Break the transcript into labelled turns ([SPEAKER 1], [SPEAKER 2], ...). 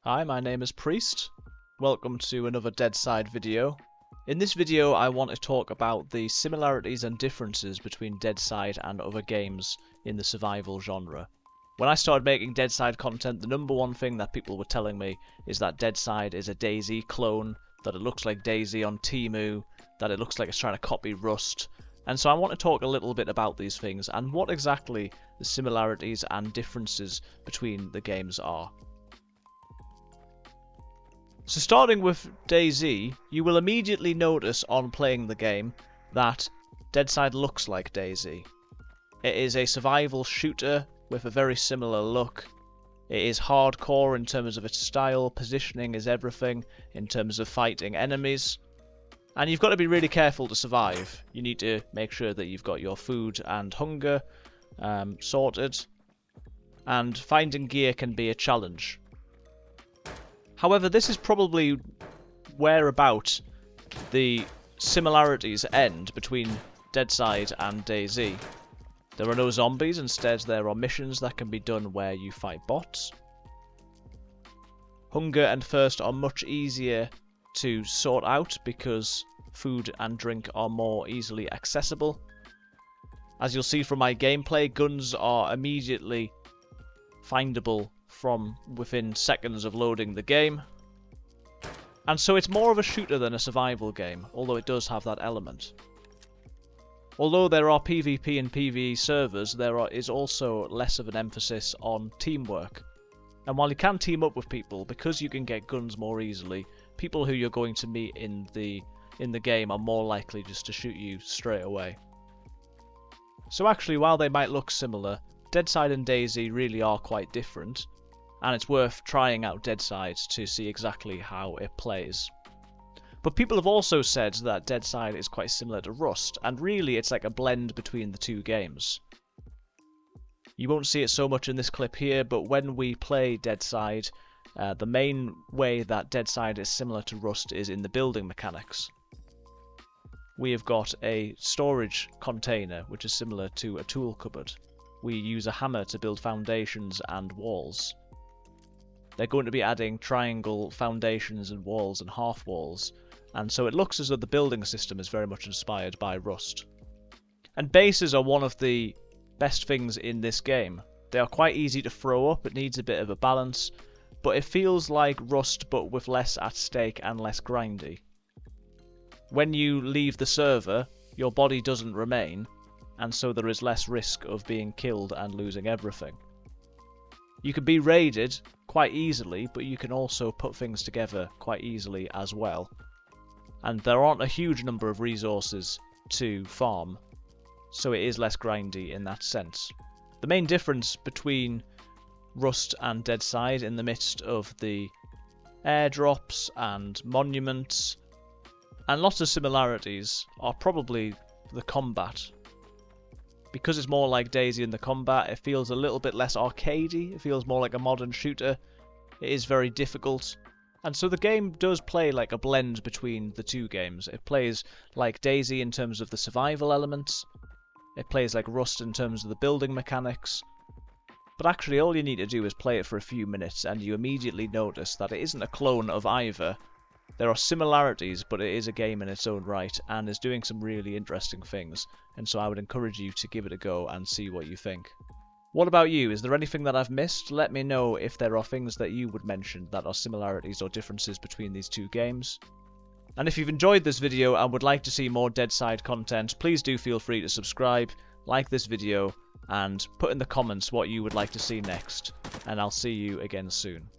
[SPEAKER 1] Hi, my name is Priest. Welcome to another Deadside video. In this video I want to talk about the similarities and differences between Deadside and other games in the survival genre. When I started making Deadside content, the number one thing that people were telling me is that Deadside is a DayZ clone, that it looks like DayZ on Temu, that it looks like it's trying to copy Rust. And so I want to talk a little bit about these things and what exactly the similarities and differences between the games are. So starting with DayZ, you will immediately notice on playing the game that Deadside looks like DayZ. It is a survival shooter with a very similar look. It is hardcore in terms of its style, positioning is everything in terms of fighting enemies. And you've got to be really careful to survive. You need to make sure that you've got your food and hunger sorted. And finding gear can be a challenge. However, this is probably whereabout the similarities end between Deadside and DayZ. There are no zombies, instead there are missions that can be done where you fight bots. Hunger and thirst are much easier to sort out because food and drink are more easily accessible. As you'll see from my gameplay, guns are immediately findable from within seconds of loading the game. And so it's more of a shooter than a survival game, although it does have that element. Although there are PvP and PvE servers, there is also less of an emphasis on teamwork. And while you can team up with people, because you can get guns more easily, people who you're going to meet in the game are more likely just to shoot you straight away. So actually, while they might look similar, Deadside and DayZ really are quite different, and it's worth trying out Deadside to see exactly how it plays. But people have also said that Deadside is quite similar to Rust, and really it's like a blend between the two games. You won't see it so much in this clip here, but when we play Deadside, the main way that Deadside is similar to Rust is in the building mechanics. We have got a storage container, which is similar to a tool cupboard. We use a hammer to build foundations and walls. They're going to be adding triangle foundations and walls and half walls, and so it looks as though the building system is very much inspired by Rust. And bases are one of the best things in this game. They are quite easy to throw up, it needs a bit of a balance, but it feels like Rust but with less at stake and less grindy. When you leave the server, your body doesn't remain, and so there is less risk of being killed and losing everything. You can be raided quite easily, but you can also put things together quite easily as well. And there aren't a huge number of resources to farm, so it is less grindy in that sense. The main difference between Rust and Deadside in the midst of the airdrops and monuments, and lots of similarities, are probably the combat. Because it's more like DayZ in the combat, it feels a little bit less arcadey, it feels more like a modern shooter. It is very difficult, and so the game does play like a blend between the two games. It plays like DayZ in terms of the survival elements, it plays like Rust in terms of the building mechanics, but actually all you need to do is play it for a few minutes and you immediately notice that it isn't a clone of either. There are similarities, but it is a game in its own right and is doing some really interesting things, and so I would encourage you to give it a go and see what you think. What about you? Is there anything that I've missed? Let me know if there are things that you would mention that are similarities or differences between these two games. And if you've enjoyed this video and would like to see more Deadside content, please do feel free to subscribe, like this video, and put in the comments what you would like to see next, and I'll see you again soon.